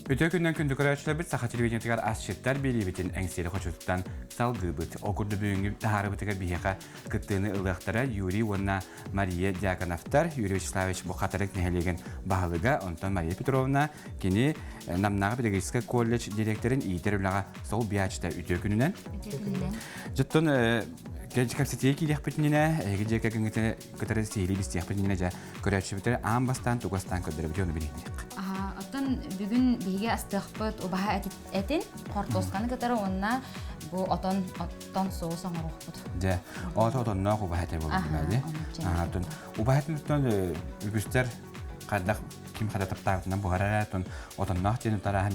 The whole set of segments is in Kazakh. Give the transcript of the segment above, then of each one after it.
Öte günden kündü körәчләр бит саха телевидениятыгар асчыттар белибитин әңсели хочуттан салгыбыт. Окурды бүгүнгү тахарыбытыгар бияка кыттыны ылыктара Юрий Вонна Мария Дьяконовтар, Юрий Вячеславович Бухатарык нехелеген баһалыга, онтон Мария Петровна кини намнага педагогический колледж директорын итерүлага сол биячта өте күнүнен. Жыттон Кәҗикәк сетие килек битнине, әгеҗәкә кеңгәтә кытары сели бистек битнине жа көрәчүбитер амбастан тугастан көдөрүп җоны билек. Оттон бүгүн биге астыхпыт убаха этин кортосканы кытары онна бу оттон соус аңарыппыт. Жа, оттон нак убаха тә булды димәде. Оттон убаха тән үгүстер кадак ким хада таптагынан бугара оттон нак тен тара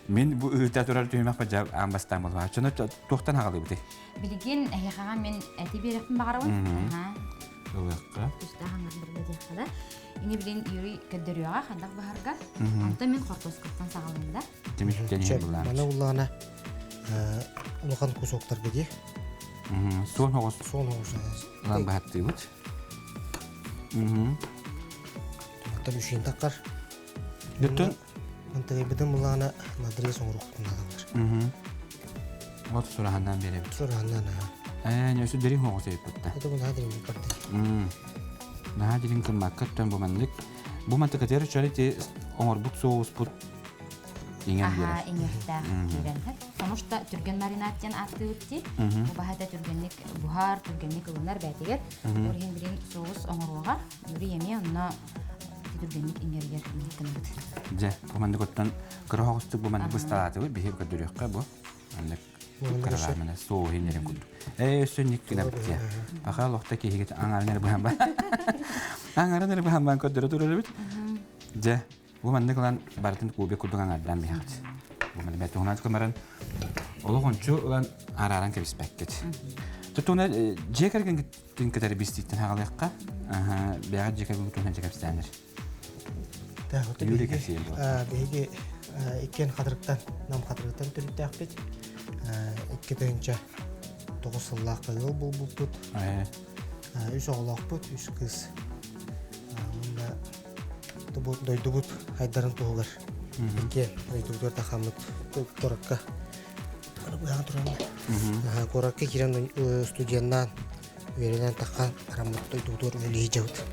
мен бу үтә турар төймәк баҗа амбастан булга. Чөне тохтан хагылы бите. Билген әйхага мен әти берекпин багарабын. Ылыкка. Үстә хаңар бер дәҗәхәдә. Ине билен Юрий кәддәрүгә хандак баһарга. Анда мен кортоскаттан сагалымда. Демиштән булар. Мана уллана улган кусоктар гыди. Сон хогос. Сон хогос. Лан бахатты бит. Та үшин таккар. Дүттен Антыгы бидем уллана надры соңруктан алгандар. Вот сурагандан бере. Сурагандан. Не өсү дерин хогос эппетта. Это бул надры барды. Нахадилин кым маккаттан буманлык. Бу мантыкатер чарите оңорбук соус пут иңен бере. Иңехтә кирен. Соңышта түрген маринаттан атты үтти. Бу баһада түргенлек бухар, түргенлек улар бәтигер. Орген билен соус оңорга, юри еме онна түргенлек иңергер иңеккән. Же, бумандык оттан кырохостук бумандык бысталаты бу бихеп көдөрөккә бу. Андык караламына соо хинерен күндү. Өсөнник кенә битә. Баха лохта кегет аңарнер бу хamba. Аңарнер бу хamba көдөрө турыр бит. Же, бумандыклан бартын кубе кудуган адам бихат. Бумандык бетонат камаран ологончу улан араран кебиспеккет. Тутуна жекерген тинкетер биститтен хагалыкка. Бага жекерген тутуна жекепстендер. Та Юрий Касиев. Беге икен кадырыктан, нам кадырыктан төрүттәк бит. Икки төнчә 9 еллык ел булбут. Үч оглак бут, үч кыз. Монда тубут дойдубут хайдарын тугар. Икки дойдугар тахамыт коракка. Буян турган. Коракка кирен студияннан веренен такка арамыт дойдугар үлейҗәүт.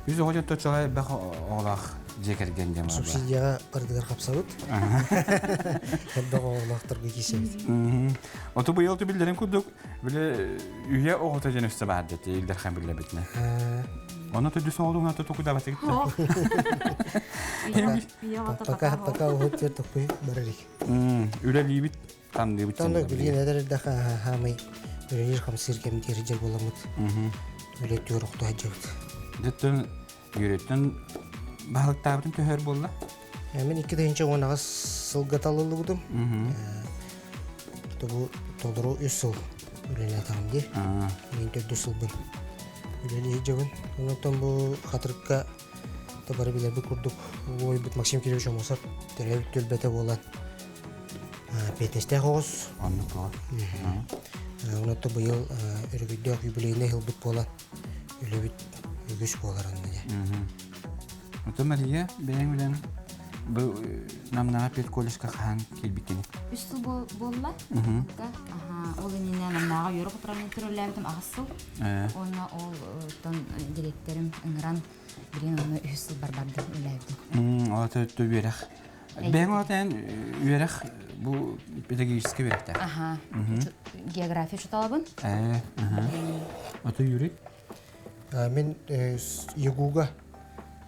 Үз огын точалай бах оглах жекерген дем бар. Субсидияга кырдыгар капсабыт. Хәддә оглактыр бекисебит. Ото бу елты билдерен күдүк. Биле үе огыта женөстө барды. Илдер хан биле битне. Аны то дүс олуңа то токуда батык. Пока огыттер токпой барырык. Үле либит канды бит. Танда билген эдердә хамай. Үлер хам сиркем дирҗер буламыт. Үле төрөктө аҗып. Деттен юреттен баһалыктабытын төһөр болла. Мен 2-нче онага сылгаталылы будым. Бу тодору үсүл үлеле тамди. Мен 4 жыл бун. Үлеле жабын. Онтон бу хатырыкка табары билер бу курдук. Ой бит Максим Кириллович Мосат терәп төлбәтә булат. Петестә хос. Анны бар. Онтон бу ел өргөдө юбилейне ел бит булат. Үле бит үгүш болар анда. Ото Мария бен белән бу намнага пет колледжка хан килбикени. Үстү болла. Ол инене намнага йөрүп турган интервьюләрдән агысыл. Онна ол тон директорым Ингран билен аны үстү барбарды үләйди. Ото төберәк. Бен отен үрәк бу педагогический берәктә. География шуталабын. Ото юрий. Мен Ягуга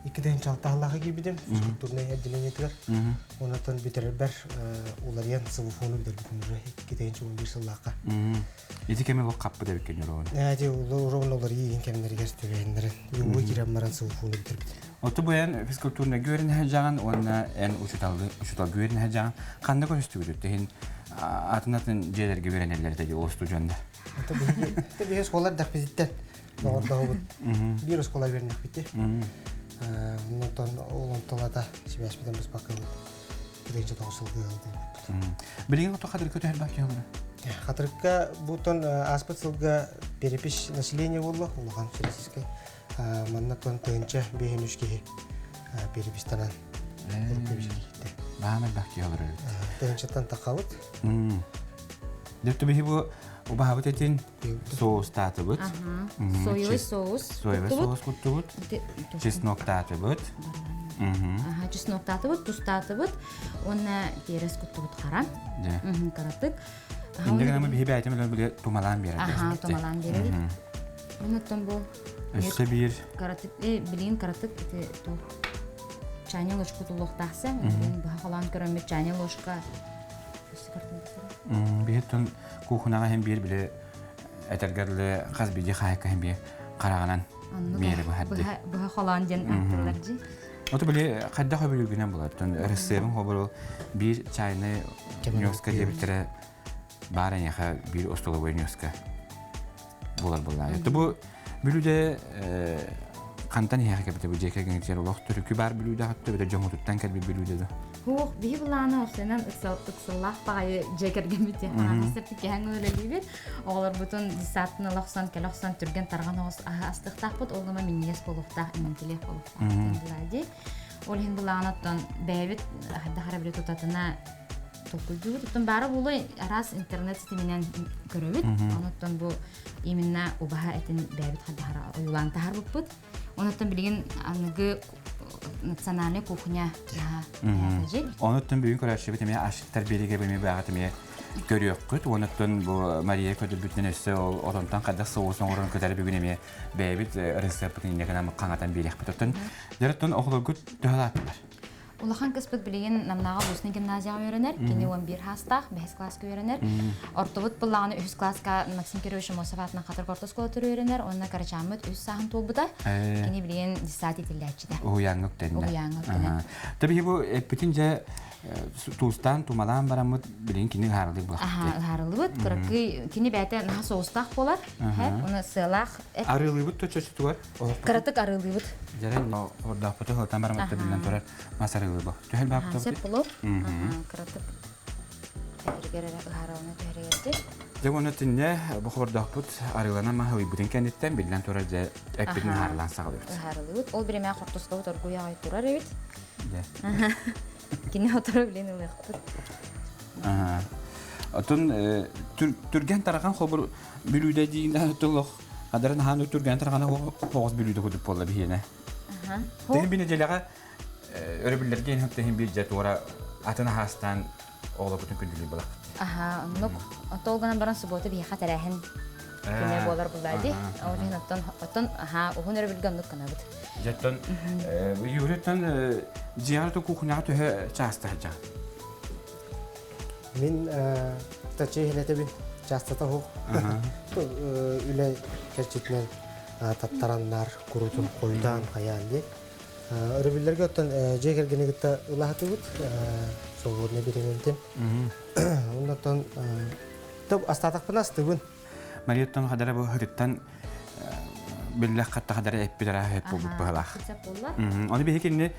2-нче алтааллага кибидем. Физкультурный отделениетер. Онтон битербер уларьян сылыфону битер бүтүнүрө 2-нче 11 жыллакка. Итикеме бу каппы деп кенер аны. Әҗе улар иген кемнәргә стөгәннәр. Югы кирәм маран сылыфону битер бит. Ото буян физкультурный görün хаҗаган, онна эн учутал görün хаҗаган. Кандай көстүгүр тен атынатын жерлерге беренелерде о студионда. Ата бе школалар да физиктен. Норда бу. Бир школа бернек бит. Онтон олонтолада сибәс бидән без бакы. Беренче тагышылды алды. Билген ото хәдер көтәр бак ягына. Хатырыкка бутон аспецилга перепись населения булды. Улган российский. Манна тон тенче бехенүшке перепистанан Баамай бахки olur öyle. Тенчаттан тақабыт. Дөттө бихи бу убаһабыт этин соус татыбыт. Соевый соус. Соевый соус куттубут. Чеснок татыбыт. Чеснок татыбыт, туз татыбыт. Онна терес куттубут қара. Караттык. Индегенеме бихи бәйтем эле биле тумалан берет. Томалан берет. Онуттан бу Өссө бир. караттык, билин караттык ту чайный ложку тулуктакса, билин баха калан көрөмөт чайный ложка. Бихеттон кухнага hem bir bile этергерле каз биди хайка hem bir караганан мери бу хадди. Баха калан ден аттыларжы. Ото биле кадда хобилүгүнөн болот. Рецептин хобуру bir чайный нёска дебитре барын яха bir остоловой нёска болар булар. Это бу билүдө кантан яха бите бу жеке генетер улук түркү бар билүдө хатты бите жомутуттан келби билүдө. Хух, бии буланы осенен ыксыллах багы жекергемите. Хасырты кең өлелибит. Олар бутун дисатын лахсан келахсан түрген тарган астыктапыт, олгама минес болуктак, иментилек болуктак. Дилади. Ол хин буланаттан бэбит хадда харабре тутатына токуду. Тутун бары булу арас интернет ситеменен көрөбүт. Анаттан бу именно убаха этин бэбит хадда хара уйлан тахарбыт. Онаттан билген аныгы национальная кухня. Онуттан бүгүн көрөшү битеме аштар бериге беме багатыме көрөккүт. Онуттан бу Мария көдү бүтүн эсе ол оронтан кадда соусын орон көтөрүп бүгүн эме бэбит рецептин негенам каңатан берек бүтүн. Жараттан оглогут дөлаттар. Улахан кыспыт билеген намнага Бусны гимназияга öğrenер, кини 11 хастах, 5 класска öğrenер. Ортовут буллаганы 3 класска Максим Кирович Мосафатна катыр кортоскола түрү öğrenер, онна карачамыт 3 сахан толбута. Кини билеген дисати тилдәчидә. Уяңык тенде. Уяңык тенде. Таbii bu bütünce tuzdan tumadan baramıt bilin kini harlı bu. Harlı bu. Kırıkı kini bәте наха соустах болар. Оны сылах. Arılı bu töçöçü var. Кырытык арылы bu. Жарен но орда фото халтан барамыт билен турар масарылы bu. Төһел бак тапты. Сеп булып. Кырытык. Тәргәрәк харалны тәргәрде. Жагоны тинне бу хорда пут арылана махы бүтүн кендеттен билен турар же эппин харлан сагылып. Харылы bu. Ол биреме кортоска торгуя ай турар эбит. Де. Кини отуруп билен ылыктыр. Отун түрген тараган хобур билүдө дейин толох. Адаран хану түрген тараган хогос билүдө көтүп болду бийене. Деген бине желага өрөбүллерге хем бир жат ора атына хастан огло бүтүн күндүлү болот. Нук отолганан баран суббота бия хатарахын. Кене болар булайды. Орин оттон ухун өрөбүлгөн нук канабыт. Жаттан юреттан зияраты кухняга төһө часта. Мен таче хелетебин частата хо. Үле керчитнен таттараннар курутун койдан каялды. Өрөбүллерге оттон жекергене гитта ылахатыбыт. Согорне беренентен. Ондон топ астатакпын астыбын. Марияттан кадара бу хыттан биллах катта кадара эппидара хеп булбалах. Аны бехекинне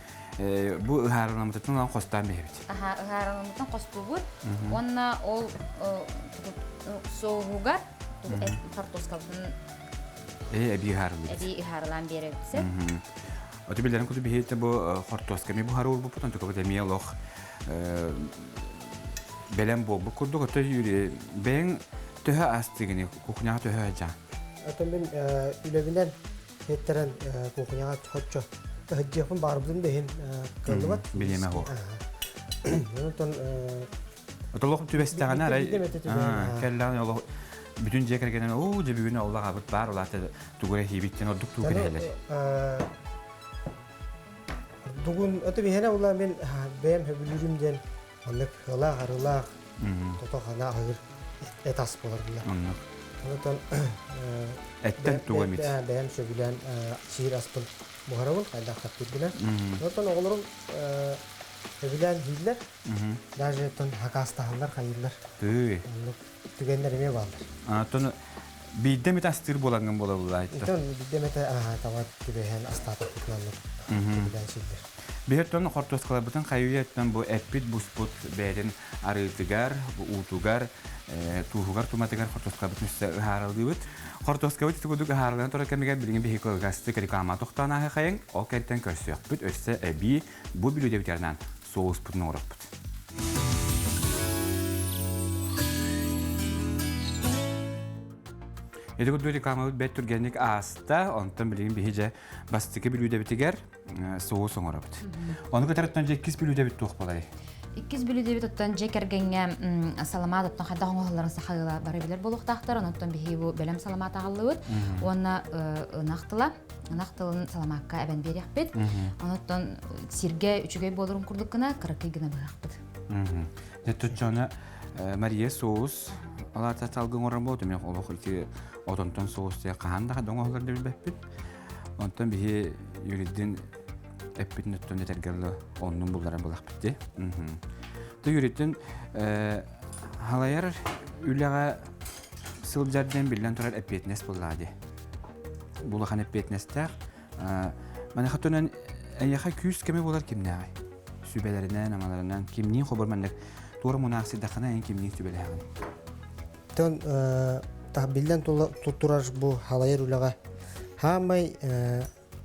бу харламытын костан бебит. Харламытын костубут. Онна ол соугар картоскабын эби харлы. Эби харлан беребсе. Оты билерин куту бехете бу картоска ми бу харул бу потон токода миелох белем бу курду кото юри бен төһө астыгыны кухняга төһө жа. Атын мен үлебинен хеттерен кухняга чочо. Хәҗҗәфен барбын дигән кылыбат. Билеме хо. Онтон Отолох түбестәгәнә рай. Келлән ялы бүтүн жекергенен о жебүгүнө Аллага бут бар улаты тугуре хибиттен ордук тугурелер. Дугун өтө бихене улар мен бем хөбүлүрүмден алык ала гарыла тотохана агыр этас болар биле. Онтон Эттен тугамит. Бем сөбүлән сир аспын бухаравын кайда каттып биле. Онтон оглорун сөбүлән хиллер. Даже тон хакастаһалар хайырлар. Түгендер эме балдар. Антон бидде метастыр болган болобулар айтты. Бидде мете тават түбеген астата кутнаныр. Түгендер силдер. Бертон хортоскалабытын хайуяттан бу эппит буспут бәден арытыгар, утугар, туһугар туматыгар хортоскалабытын үсті ұхарылдыбыт. Хортоскалабыт түгудуг ұхарылдан тұра кәмегер білген бейкөлгасты реклама тұқтана қайын, ол кәрттен көрсі өкпіт, өсі әбі бұ білудебітерінен соғыс бұтын орық бұт. Эдегуду рекламабыт бәт түргенlik аста, онтан білген бейже бастықы білудебітігер соғыс оңырабыт. Оны көтәріттен жеккіз білудебіт тұқ болай? Иккиз билүдебит оттан жекергенге саламат оттан хадда хоңолларын сахайла бары билер болуктактар, оттан бихи бу белем саламат агаллыбыт. Онна нактылын саламакка эбен берекпит. Оттан сирге үчүгөй болурун курдуккана 40 гына бакпыт. Нетучона Мария соус аларта талгын орын болду. Мен олох ити отонтон соусты каханда доңолор деп билбеппит. Онтан бихи юридин эппитин өттөн этергеле оннун булларын булакпытты. Ты юридин халаяр үлага сылжарден билен турар эппитнес буллады. Булахан эппитнестер мана хатунан яха күс кеме булар кимнәй. Сүбеләреннән, амаларыннан кимнин хобырмандык тура мунасидахана эн кимнин сүбеләген. Тон табилден турар бу халаяр үлага хамай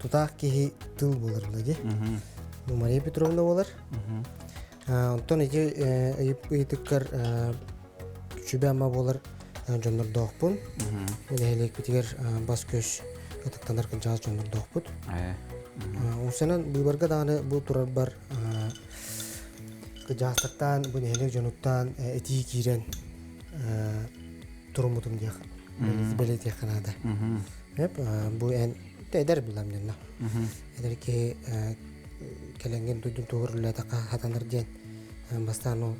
тутак кихи тыл булар ди. Бу Мария Петровна булар. Антон итиккар чүбәма булар жоннор дохпун. Элек битигер бас көш атыктандар кылжаз жоннор дохпут. Усанан буларга даны бу турар бар кыжастыктан бу элек жонуттан эти кирен турмутум дия. Белет яканада. Хеп бу эн тедер билам дена. Эдерки келенген дудун тугурлата хатанар ден бастану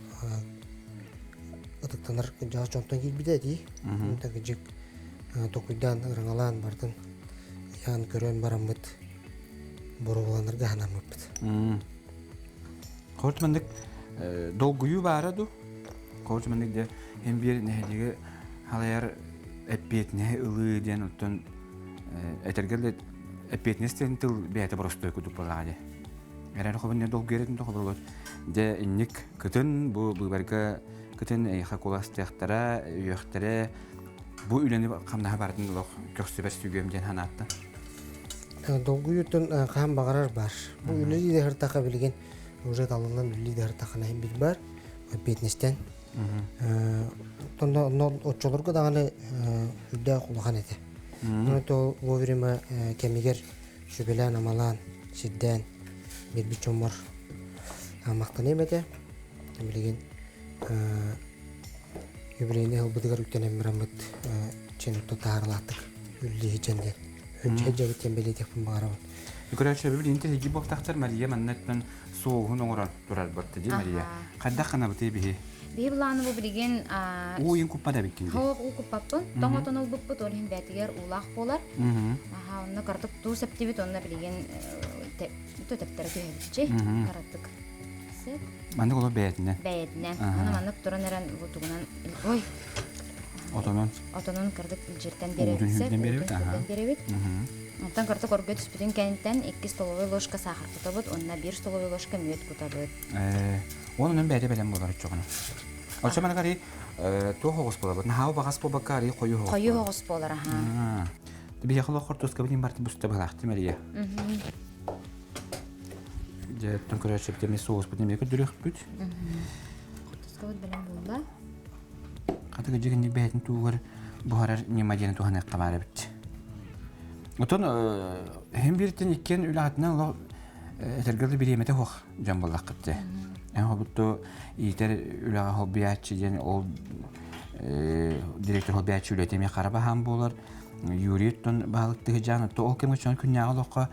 атыктанар жаз жонтон килбиде ди. Мынтагы жек токуйдан ырыңалан бардын. Ян көрөн барамыт. Бороланырга ханамыт. Хортмандык долгую бараду. Хортмандык де hem bir nehdige halaya epetne ılı diyen ottun etergelde epetnesten tıl beyte prostoy kudup boladi. Eğer hobun ne dol geredin de hobolot. De innik kıtın bu barga kıtın eyha kolastektara yöktere bu üleni kamna bardın lok köksüber sügöm diyen hanatta. Dolguyutun kam bagarar bar. Bu üleli de hırtaka bilgen ujet alınan üleli de hırtakana hem bil bar. Epetnesten Tonda otçolurga dağını üdde kulakan eti. Bunu da bu verime kemiger şübelen amalan, sidden, bir çomor maktan emede. Bilgin yübeleyini hılbıdıgar ütten emiramet çenutta taharlattık. Ülli hicenden. Önce hecavitten belediye yapın bağıramın. Yukarı şöyle bir inter heci boktaktar Maria mannetten soğuğun oğuran durar bartı değil Maria. Kadda kana bıtı bihi. Бейбланы бу билген Уйын куппада биккенде. Хавак у куппаппын, тоңотон олбуппут, ол хин бәтигер улах болар. Онна картык туу септибит, онна билген төтептері түйелчі, караттык. Мандык олар бәйтінен? Бәйтінен. Оны мандык туран әрен бұтығынан, ой! Отонон кардык жерден беребит. Онтан картык оргы түспүтін кәнттен 2 столовый ложка сахар кутабыт, онна 1 столовый ложка мөт кутабыт. Onun bәйде бәлем болар үтчоғына. Олча мана кари туа хоғыс болар. Нахау бағас по бакари қойу хоғыс. Қойу хоғыс болар, аха. Дебе яқылы қортоска бітін барты бұсты бағақты Мария. Жәттің көрі әшептеме соғыс бұтын бәкі дүрек бүт. Қортоска бұт бәлем болда. Қатығы жегінді бәйтін туғыр бұғарар немадияны туғаны қамары бітті. Отын hem бірттен еккен үлі атынан әтергілді бір еметі хоқ жан болақ қытты. Hobutto iter ülaga hobbiyaçı yani o direktör hobbiyaçı üretimi qaraba ham bolar. Yuriyetten balıktığı canı to o kim üçün künyağı loqa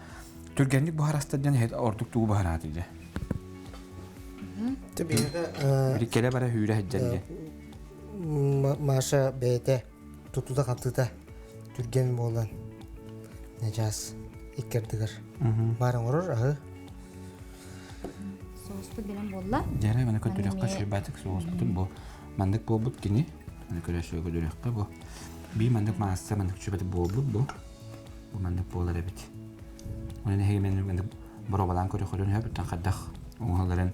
Türgenlik bu harastadan het orduk tuğu baharat idi. Tabii bir kere bara hüre hecceldi. Maşa beyte tutuda kaptıda Türgen bolan necas ikkerdigar. Barang oror ahı. Соғысты білем болла. Жарай, мана көтөрөккө шөйбатык соғыс бүтүн бу. Мандык болбут кини. Мана көрөшө көтөрөккө бу. Би мандык маасса мандык шөйбатык болбут бу. Бу мандык болар эбит. Оны неге мен мандык Бұрабалан көрі қойын өбіттен қаддақ оңғаларын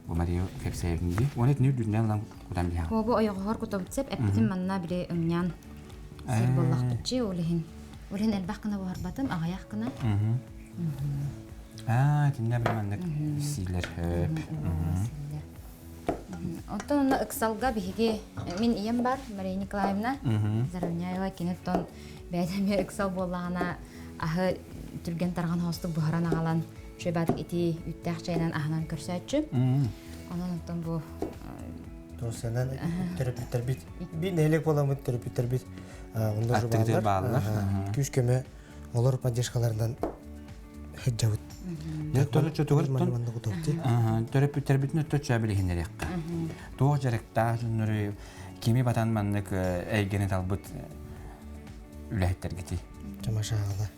Мария кепсәйгенде. Оны тінеу дүннен лан құдан бияға. Бу оягыгар кутабытсеп, эппитин манна бире ымнян сер боллахтычы олихин. Олихин элбах кына буарбатым, ағаяқ кына. Тінне білмәндік силер хөп. Онтон оны ыксалга биһиги мин ием бар, Мария Николаевна. Заравняева кенеттон бәйдәме ыксал боллағына ахы түрген тарған хостук бұхаран ағалан шөбәдік ити үттәқ чайнан ахынан көрсәтчі. Онан онтон бу Тосынан терапевттер бит. Би нелек боламын терапевттер бит. Онда Аттыгдер жобалар. бағылар. Күз көмө олар поддержкалардан хеджабыт. Төттөрі чөтігір тұн Манда кутапты. төрөпүттер бүтін өттөтчә білігіндер яққа. Тоғы жарықта жүнірі кеми батан мандық әйгені талбыт үләйттер кеті. Чамаша агала.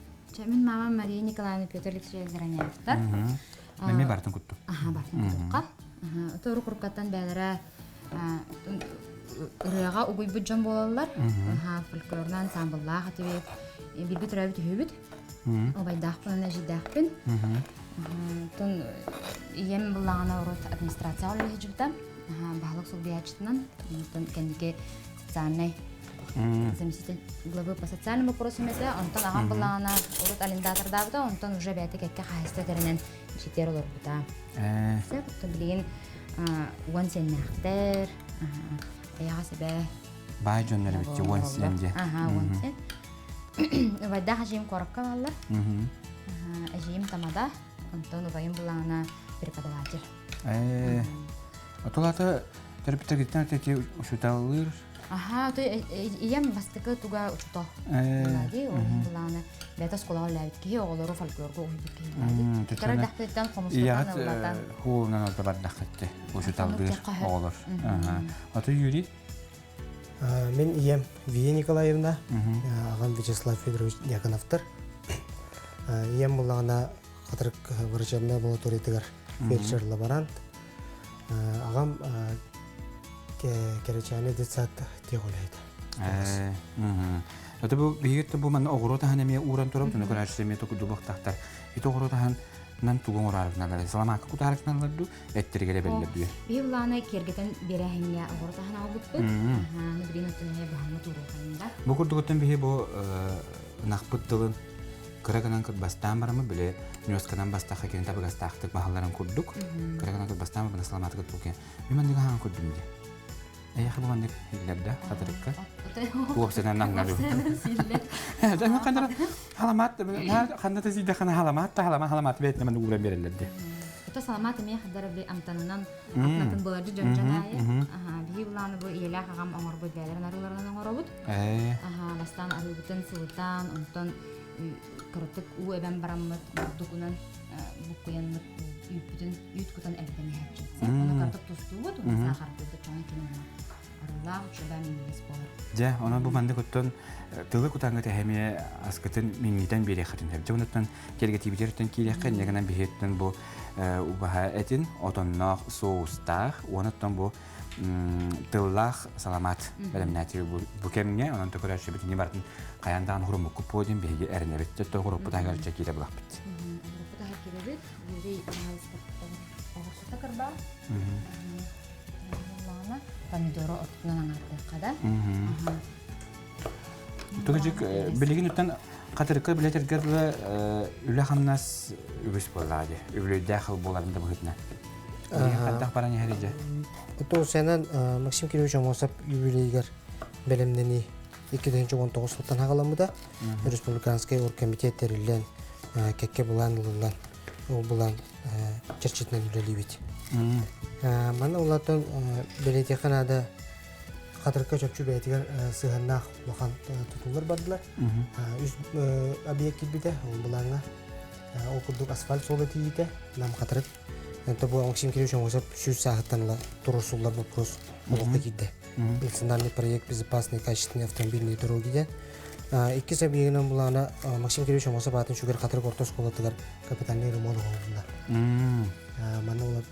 Мен мама Мария Николаевна Петр Алексеевич Зараняевтар. Мәме бартын күтту. Бартын тұққа. Тору құрқаттан бәлірі ұрыға ұғый бұд жан болалар. Фольклорнан самбылла қатыбет. Билбі тұрабет үйбет. Обайдақпын, әжидақпын. Тон ием бұллағына ұрот администрация олығы жүбді. Бағылық сол биячытынан. Тон кәндеке социальный заместитель главы по социальным вопросам это, онтон ағам бұллағына ұрот алимдаторда бұда, онтон уже бәті кәкке қайысты дәрінен жетер олар бұда. Сәп, тон білеген уан сеннәқтер, аяға себе... Бай жөнлері бітті, уан сенде. Уан сен. Вайда хажиым қорыққа балар. Әжиым тамада, онтон ұбайым бұллағына преподаватель. Отолаты терапевттер кеттен әтеті ұшыталыр. То ием бастыкы туга учто. Лади, он буланы. Бета школа лавит ки оголору фольклорго уйбут ки. Кара дахтан комустан улатан. Хуунан алда бар дахтте. Ұшыталыр оголор. Аты Юрий? Мен ием Вия Николаевна, ағам Вячеслав Федорович Дьяконовтар. Ием бұлағына қатырық врачебная амбулаториятыгар фельдшер-лаборант. Ағам керечаны детсат теғолайды. Аты бұл бейгетті бұл мәні оғырота ханеме уран тұрап, түні көрі әршеме тоқыды бұқтақтар. Еті оғырота ханнан туғын орарықналары. Саламақы құты арықналарды әттіргелі бәлілерді. Бей бұланы кергетен берәхіне оғырота хана олып бұд. Нүбірін өттініне бұханы тұру қайында. Бұл күрдігіттен бейі бұл нақпыттылын Кырагынан кырбастан барамы біле нөсканан бастаққа керін табы ғастақтық бағаларын күрдік. Кырагынан кырбастан барамы саламаты күрдік. Мен мандығы хан күрдім де. Әйяқы бұғандық елдерді қатырыққа. Уақсынан наңғалу. Дәмі қандыра халамат, қандата зейді қана халамат бәйтіне мәнді ұғыран берелерді. Itu salamat ya hadar beli amtanan apnakan boleh jangan ya. Bihi bulan bu ialah kagam angor bu beler narular angor bu. Bastan arubutan sultan unton kerutuk eben baramat dukunan buku yang yututan yututan eben hajat. Ona kartu tustu bu tuh sakar bu tuh cuma Allah coba minus power. Ja, ona bu mandi kutun tılы kutanga tehme askatın mingiden biri xatin hep. Jonathan kelgeti bijerten kileqen yagana bihetten bu ubaha etin otonnaq soustar onattan bu tıllah salamat belemnati bu kemge onan tokurar şebet ni bartın qayandan hurumu kupodin bege ernebet tetto hurup tagal çekile bulaqbit. Hurup tagal kirebet yuri nalista oğusta karba. Pomidoro otuna nangartı kada. Tugajik bilgin utan qatırqı biletergerle üle xamnas übüs boladı. Üle daxil bolarında bu hitna. Hatta parani herice. Ото сенен Максим Кириллович Амосов юбилейгер белемнени 2019 жылдан хагаламыда республиканский оргкомитеттерилен кекке булан булан черчитнен үлелибит. Мана улатын белетеханада кадырка чөпчү бетигер сыганнах бахан тутулар бардылар. Үз объект бите буланга окудук асфальт солы тиите нам катырык. Это был Максим Кириллович Амосов шүз сағаттанла турусулар вопрос олыққа киді. Национальный проект безопасной качественной автомобильной дороги. Икки сәбиегінен бұлағына Максим Кириллович Амосов атын шүгер қатырық орта школатығар капитальный ремонт олғылар. Мана олар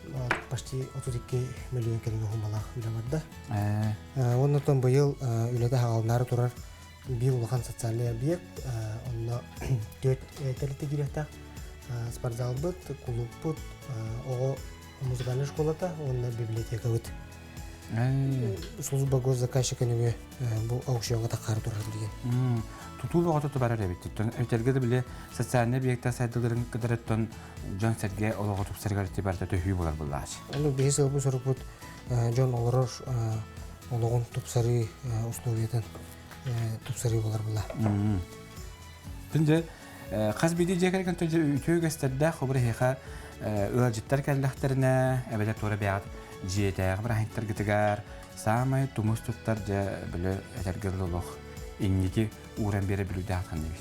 почти 32 миллион кереге хумалақ үлі барды. Оннан бұйыл үледі хағалынары тұрар бей ұлған социальный объект. Онна 4 тәлітті керекті спортзал быт, клуб быт, ого музыкальная школата, он библиотека быт. Служба госзаказчика неге бу аукционга такар турар деген. Тутул багыты барар эбит. Өтелге биле социальный объекттер сайдыларын кыдырыттан Жон Серге олого тупсаргар тибарда төһүй булар буллар. Аны бесел бу сорупут Жон олорор ологон тупсары условиятан тупсары булар була. Тинже казбиди жекерген төйгөстөрдө хобур хеха ыалжыттар келлехтерине эбеле тора бяат жете брахиттер гитигар самай тумустуттар же биле этергелолох инники уран бере билуде аткан деби.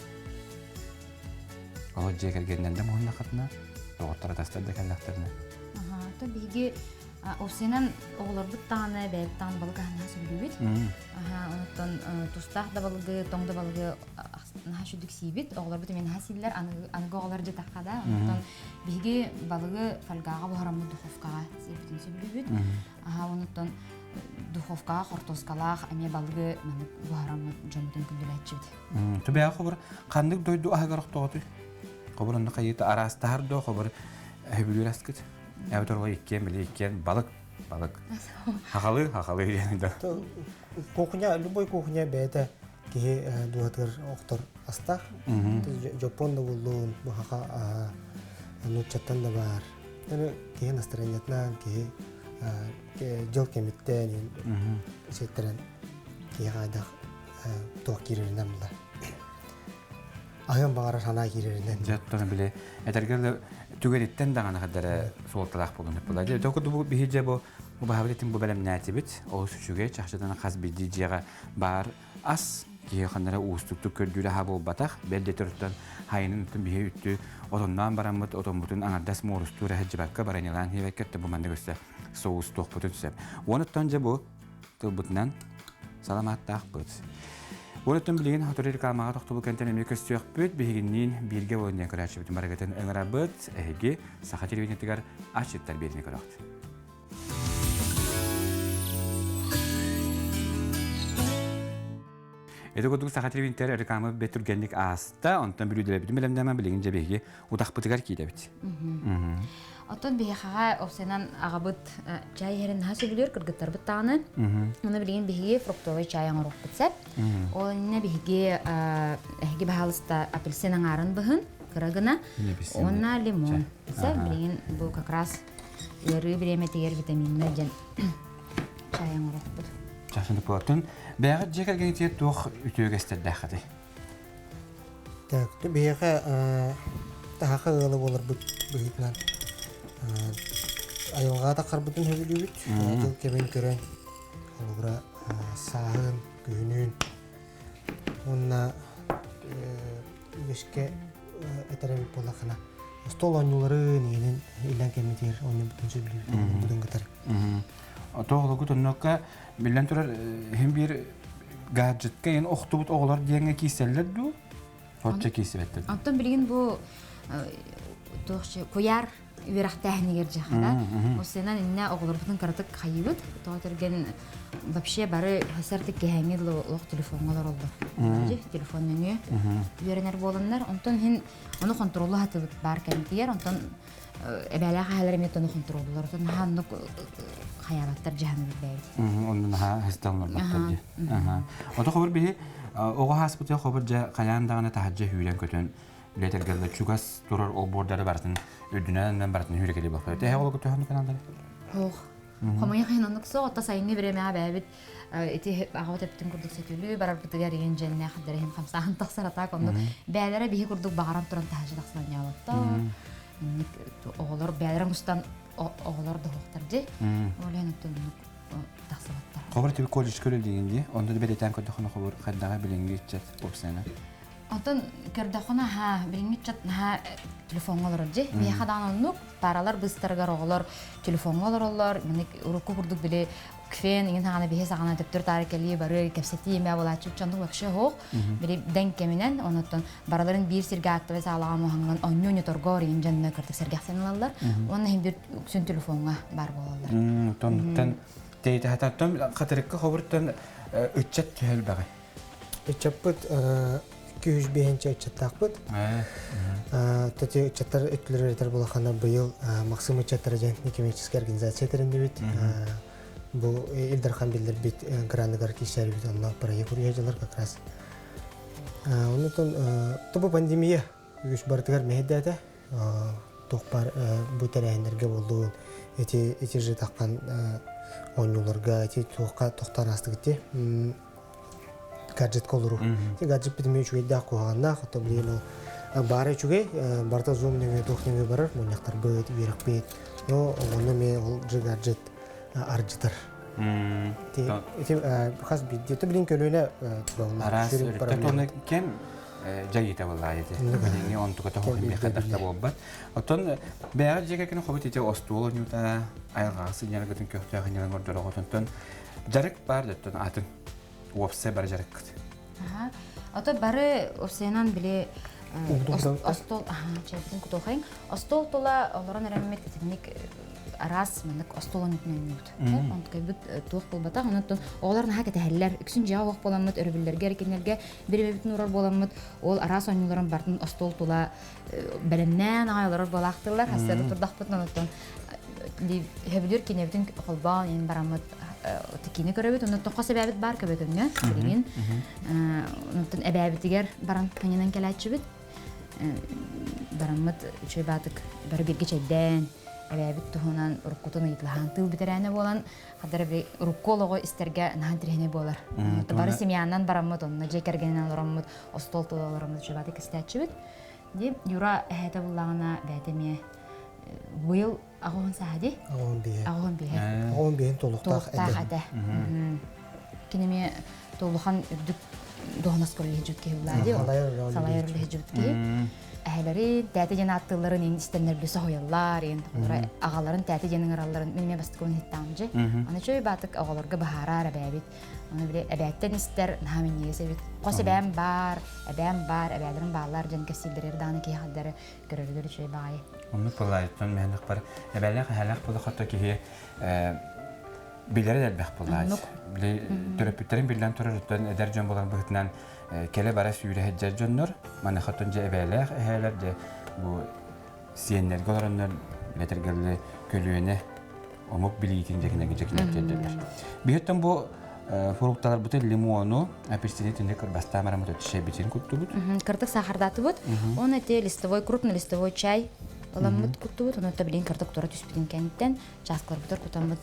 Ол жекергенден де муна катна доктор тастар да келлехтерине. То биги осенен оглор буттаны бәттан балгана сөйлүбүт. Онтон тустах да балгы, тоңда балгы нахшудук сибит. Оглор бут мен хасиллер аны оглор же такада. Онтон биги балгы фалгага бухарамы духовкага сибитин сөйлүбүт. Онтон духовкага хортоскалах аме балгы мен бухарамы жомтун күндүләчүт. То бия хобур кандык дойду агарык тоготу. Хобурунда кайыта арастар до хобур хебүлүрәскет. Эвторга иккен биле иккен балык. Хахалы дегенде. Кухня, любой кухня бета ки дуатыр октор астах. Жапонда болдун бу хака нучаттан да бар. Эне ки настроениятнан ки жол кемиттен сеттерен ки гайда токиринен да. Аян багара сана киринен. Жаттан биле этергеле түгелиттен дагана кадары солталак болгон булар. Токуду бу бихиже бу баабилетин бу белем нәтибит. Ол сүчүгө чакчадан казбиди жега бар ас ки хандара устукту көрдүлө хабыл батак белде төрттөн хайнын түн бихи үттү отондан барамыт отомбутун аңардас морустура хеджибакка баранилан хевеккетте бу манда көстө соус токпутун сөп. Онуттан же бу тылбутнан саламаттак бут. Онуттан билген хатырыр калмага токтулук кентен көстөк бүт бигиннин бирге ойныя көрөчү бүтүн барагатын ыңырабыт эги саха телевидениятыгар ачыттар берине көрөт. Эдегодук саха телевидениятер рекламы бетүргенлик аста онтан билүүдүлө бүтүн билемдемен билген жебеги удакпытыгар кийдебит. Отон бихага осенан агабыт чай херен хасылыр кыргыттар бытаны. Муну билген биге фруктовый чай аңырып битсеп. Ол не биге эги бахалыста апельсин аңарын быхын кырагына. Онна лимон. Битсеп билген бу как раз яры время тегер витаминный жан чай аңырып бит. Чашынды платон бәгы жекерген тиет тух үтөгөстөрдө хаты. Так, то бияга таха ылы болор быйтнан. Айылга да карбытын хөбүлүбүт. Жыл кемен көрөн. Олура саһын, күнүн. Онна бешке этерем болакына. Стол онулары ненин илен кеметер, оны бүтүн сөбүлүбүт. Бүтүн катар. Тоғылығы тұннаққа білен тұрар hem bir гаджетке ен оқтубут оғылар дегенге кейселер ду? Хотча кейсебеттер. Антон білген бұл көяр үйерақ тәхінегер жақыда. Осынан инна оғылар бұтын қаратық қайыбыт. Тоғытырген вообще бары хасартық кәхәңер лоқ телефонғалар олды. Телефонның үйерінер болынлар. Антон оны контролы хатыбыт бар кәмтегер. Антон эбәлә хәләрме тоны контроллар. Антон ханны хаябаттар җаһанны бәйди. Оннан хәстәлнәр баттар. Ото хәбәр бе оға хаспыты хәбәр җа каяндагына таһаҗҗа хүлән көтөн билетергәлдә чугас турар ол бордары бартын өдүнәннән бартын хүрәкәли баклар. Тәһә ул көтәһән каналда. Хох. Хамая хәннәк со ата сайны берәмә бәбит. Эти агават эптен курдук сетүлү барар бутыгар ген җеннә хәдәрәһен 50 тахсарата конды. Бәләре бихи курдук багарам туран таһаҗа тахсан ялатта. Оғылар бәлерін ұстан оғылар да оқтарды. Олен өттен тақсылаттар. Қобыр тебе колледж көрі дегенде, онда да бәлетен көрді құны қобыр қаддаға білінгі етчет опсайна? Антон көрді білінгі етчет телефон олар өдде. Бейхадан онық паралар бұстарғар оғылар телефон олар олар. Урыққы күрдік біле кфен, еген тағаны бейе сағана төптір тарикәлі бары кәпсеті емә бола чүтчандық өпші хоқ. Біле дән кәмінен, онықтан бараларын бір серге ақтывай сағалаған мұханған оннёне торгор еген жанына көрдік серге ақсайын алалар. Онына хем бір үксін телефонға бар болалар. Тондықтан дейті хататтан қатырыққа қобырттан үтчет түйел бәғай? Үтчет бұд 205 чаттақпыт. Төте чаттар өттілер болақанда бұйыл Максимы чаттар жән некемеческі организация терінде бет. Бұл Илдархан білдер бет грандығар кешері бет онына проект үргежалар как раз. Онытын тұбы пандемия үгіш бартығар мәйді әді. Тоқпар бұйтар әйіндерге болдуын. Эти же таққан ойнуларға, эти тоқтар асты кетті. Гаджет колыру. Гаджет бітімей жүгейді ақ қоғанна, құтты білейін ол бары жүгей, барта зум неме тоқнеме барар, мұнияқтар бұйт, верік бейт. Но оны мен ол жы гаджет аржытыр. Қаз бейді, еті білейін көліне Арас, үрттік оны кем жайыта болла еді. Білейін он тұқыта қоғын бейқадақта болбат. Отын бәғір жекекені қобыт ете остуол нюта айылғасы нерігетін көқті ағынелің ордыры ғотын. Жарық бар деттін атын. Опсе бар жарық күт. Ото бары опсенан біле остол, чайбетін күт оқайын. Остол тола оларан әрәмет кетімнік арас мәнік остолын үтінен үт. Онтықай бүт туық болбата. Оғыларын ха кәтәхәлілер, үксін жа оқ боламыд, өрібілерге, әрекенлерге біребебетін ұрар боламыд. Ол арас ойнуларын бартын остол тола бәлімнен ағайлар болақтылар. Хастары тұрдақ бұтын оныттан. Хөбілер кенебетін қолбан ең барамыд текini көрөбүт, онуттан қос әбәбіт бар көбөтімге, білген. Онуттан әбәбітігер баран қанынан кәләтші барамыд үшөй батық бары берге чайден, әбәбіт тұхынан ұрыққутын ұйтлаған тыл бітерәне болан, қадар ұрыққолығы істерге наған тірәне болар. Бары семьянан барамыд, онына жекергенен алырамыд, остол тұл алырамыд үшөй батық істәтші біт. Юра әхәті бұллағына бәдеме бұйыл ағуын сағады? Ағуын бейе. Ағуын бейін толықтақ әді. Кенеме толуған үрдік доғынас көрілі жүтке ұлады. Салайыр үлі жүтке. Әхелері тәті жен аттыларын ең істенлер білісі қойылар. Ағаларын тәті женің араларын меніме бастықын хеттамжы. Оны чөй батық ағаларға бағарар әбәбет. Оны біле әбәттен істер нәмен егесі бет. Қос әбәм бар, әбәлерін бағалар жен кәсілдерер даны кейхалдары көрілдері чөй бағай. Onu pullayıtın məhnək var. Əbələk hələk pulu xatda ki, biləri dəlbəq pullayız. Töröpütlərin birlən törürütdən edər cön bolan бұғıtından kələ bara sürü həccər cönnür. Mənə xatınca əbələk əhələr də bu siyenlər qolarınlar bilərgəli kölüyünə omuk biliyitin cəkinə təddirlər. Bir həttən bu Фрукталар бутер лимону, апельсины тенде кырбаста марамут өтшей битин кутту бут. Кыртык сахардаты бут. Он эти листовой, крупнолистовой чай. Ламут кутту бут. Он это билин кыртык тора түспитин кенттен. Часклар бутер кутамут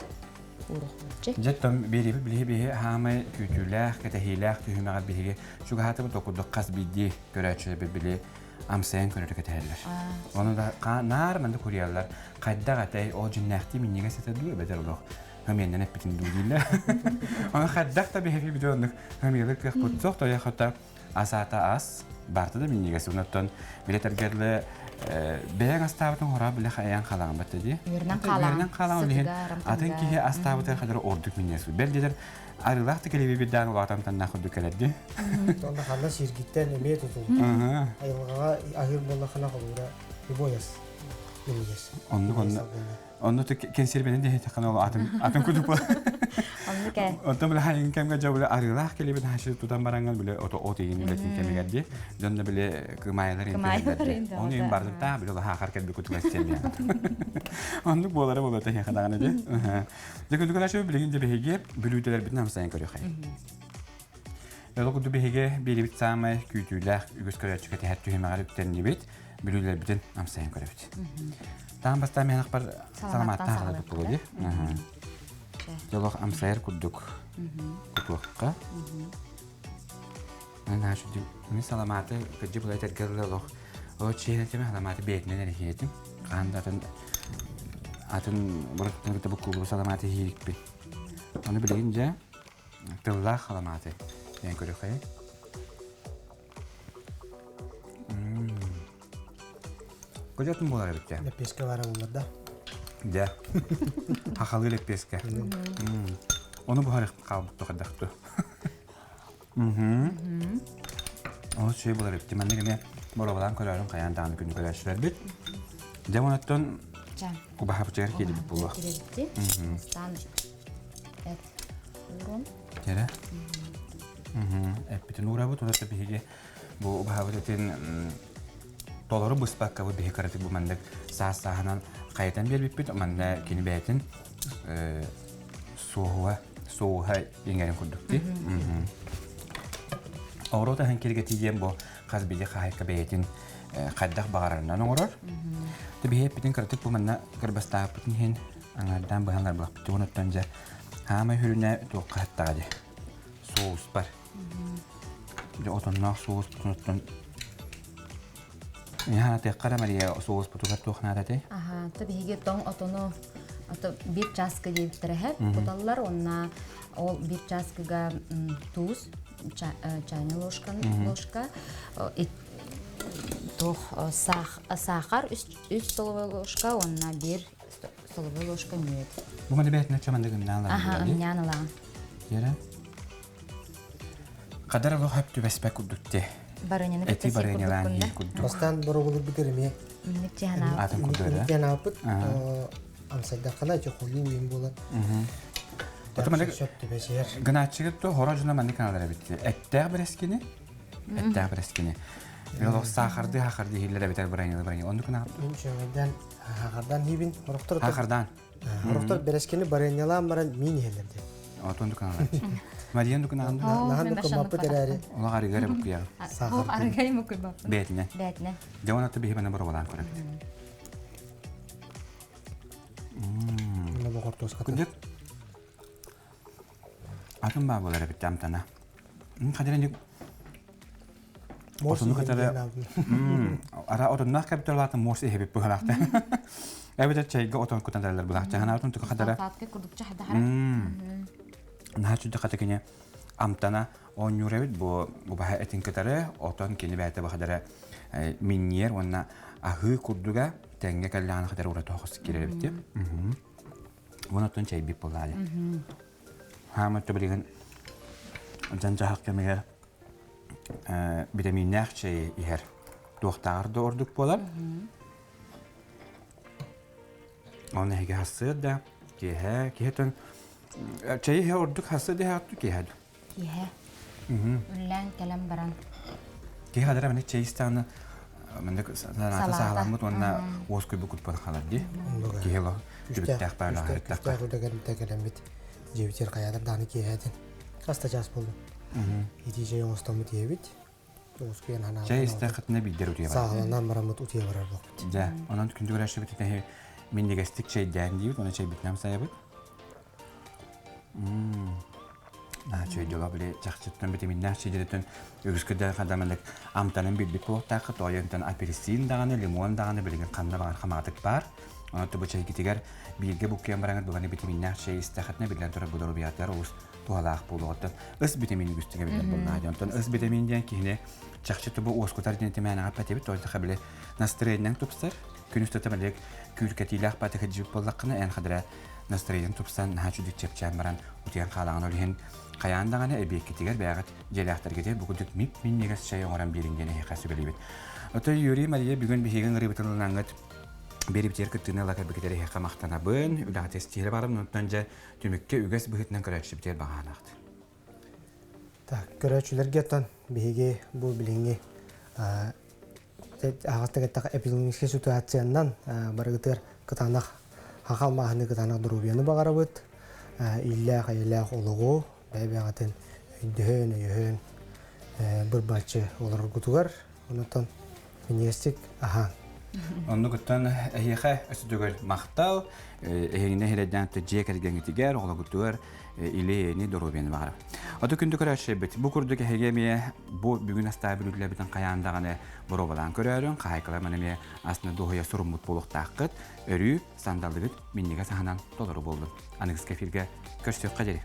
урух бутче. Жеттом бериби билиби хамай күтүләх, кәтәһиләх, күһүмәгәт билиге. Шуга хаты бут окудык кас бидди көрәче биле амсен көрәче кәтәһиләр. Оны да нар менде күриялар. Кайда гәтәй о җиннәхти миннеге сәтәдү бедер улох. همین نپیتیم دویله. آن خد دکتر به هفی بدون همیشه که خود سخت یا خودتا اساتا اس بارده می‌نیگه سونتون بیشتر ترگرله بیان استابتون هراب بله خیان خالان بتدی. ورنان خالان لیهن. آتن که استابتر خدر اردک می‌نیسود. بله arılar da kelebi bir dağın vatandan naxudu keledi. Onda xalla şirkitten emeye tutuldu. Ayılgağa ahir bollaqana qalura boyas. Bilmeyes. Onu da kenser benim de kanal atın kudup. Onu ke. Ondan bile hayın kemge jawla arılar kelebi haşır tutan barangal bile oto yin biletin kemge geldi. Jonda bile kımayalar indi. Onu en bardı da bile ha hareket bir kutu mesele. Onu bolara bolata ya kadar ne de. Dikkat şu bilgince behege bülüdeler bitnam sayın görüyor hayır. Yolu kudu behege biri bit samay kütüler gösteriyor çünkü her tüyü mağlupten nibet bülüdeler bitin am sayın görüyor. Tamam basta men akbar salamat tahalı buluyor. Yolu am sayır kuduk. Kudukka. Ben şu mi salamatı kıcı bulay tergirler o çiğne teme salamatı bekne ne diyetim. Kandatın atın burada bu kulu salamatı hirik bir. Onu bilince tıllah salamatı yani görüyor. Kocatın bolar bitti. Lepeska var onlarda. Ya. Hakalı lepeska. Onu bu harika kaldı kadar. O şey bolar bitti. Ben de gene borabadan koyarım kayan dağını günü koyarlar bit. Jamonatton Kubaha bıçak kedi bir puluh. Stan. Evet. Urun. Kere. Bütün uğra bu. Tuğla tabi hege bu bahavetin doları busbakka bu bihi karatık bu mandak sağ-sağınan kayıtan bir bipit manda kini betin soğuğa yengerin kurdukti. Orada hankirgetiyen bu kaz bili kayıka betin kaddak bağırlarından olur. Tabi hep bitin karatık bu manda karbasta bitin hin anlardan bahanlar bulak bitti unuttanca hama hürüne tokatta gadi. Soğuz var. Otonnak soğuz unuttan. Yani tekrar Maria soğuz putukat tohna dedi. Aha, tabii hege ton otonu ото bir çaskı diye bitirehe. Kutallar onna o bir çaskıga tuz, çayna ложка, сахар 3 столовая ложка, onna 1 столовая ложка мед. Bu mana betine çamanda gımnalar. Aha, ымняныла. Yere. Kadar lo hep tübespe kuddukti. Баранины Eti baranyalan iyi kudduk. Бастан борогулур битирме. Ничего. Atın kuddura. Янапыт. Амсайда кана чохулу уйм болот. Otomatik Шөттү бешер. gına çıkıp da horajına mandi kanallara bitti. Etler breskini. Etler breskini. Yolu sahardı hakardı hillere biter baranyalı. Onu kana Мен шөңөдөн хагардан хибин ороктор. hakardan. Ороктор берескени баренялам баран мин хелерди. Oton kanallar. Mariyan dukana andı. Нахан комапы терәри. Ola gari gari bu ya. О, аргай мукуй бап. Betine. Бәтне. Devona tabi hibana borobalan korak. Мына богортос ката. Kudik. Atın bağları bitti amtana. Kadirencik Мосу katara. Ara otonnak kapitalatın morsi hebip bu halakta. Evet çayga oton kutanlarlar bulakça. Hana oton tuka kadara. Фатка курдукча хада хара. Naçu da katakine amtana on yurevit bu baha etin katara oton kini bete bu kadara minyer onna ahı kurduga tenge kallana kadara ora tohus kirere bitti. Bunu ton çay bip bolali. Hama tabrigen Canca hakkımıger vitaminler şey iher doktor da orduk bolar. Onu hege hasır da ki ton çayı he orduk hasır da hattu ki hadu. Киһе. Үллән кәләм баран. Ki hadara mene çay istanı mende sanata sağlamut onna oskoy bu kutpan kalar di. Ki helo tübüttək barla harittak. Күстәк үлдәгән тәгәрәмит. Җебитер каядыр даны киһәдин. Каста час булды. Итиҗе оңстамы диебит. Оскуян ана. Çay istaqatına bildir ötüye var. Сағаланан барамыт утия барар бок. Ja, onun kündü güreşi bitene minni gestik çay dendiyut, ona çay bitmem sayabıt. Çay diyorlar böyle çakçıttan vitaminler çaycıdan ögüsküde kadamalık amtanın bir poğutak, toyantan apelsin dağını, limon dağını böyle kanına bağır kamatık var. Ona da bu çay gitiger bilge bukuyan barangat bu hani vitaminler çay istaqatına bilen tora bu dorubiyatlar oluz. Tuhalaq buluqtan ıs vitamini güstüge bilen bulunaydı. Ondan ıs vitaminden kihine çakçıtı bu oskutar dintemene apatebit toyta bile настроениен тупсар күнүстө тамалек күлкетилах батык жип боллакына эн хадра настроениен тупсан хачудик чепчан баран утян калаган олен каяндагана эбеккитигер багат желахтаргете бүгүдүк мип миннегес чай оңоран бирингене хасу белебит. Ото Юрий Мария бүгүн биһиген рыбытылангат берип жеркеттине лака бекетери хакамактана бын үлахтес тире барым нуттанжа түмүккө үгөс быхытнан көрөчүп тер баганакт. Так, көрөчүлөргө тон биһиге бу билинги ағастығыттағы эпидемический ситуациянан барығытыр кытанақ хақал мағыны кытанақ дұрубияны бағара бұд. Илләқ, айләқ олығы, бәйбәғатын өйдіхін, өйхін бір бачы олар күтігер. Онытын университет ахан. Onu guttan ehiye ösüdügül maqtal ehine heredden tecek edilgen tiger oğla gutur ileyni dorobeni var. Adı kündü körəşebet bu kurduk hegemiye bu bugün stabillikle biten qayandağını borobalan körərün qayıqlar mənə aslında doğuya sorumluluk boluq taqıt örü sandaldığı minnige sahanan doları boldu. Anıqız kefirge köştük qaderi.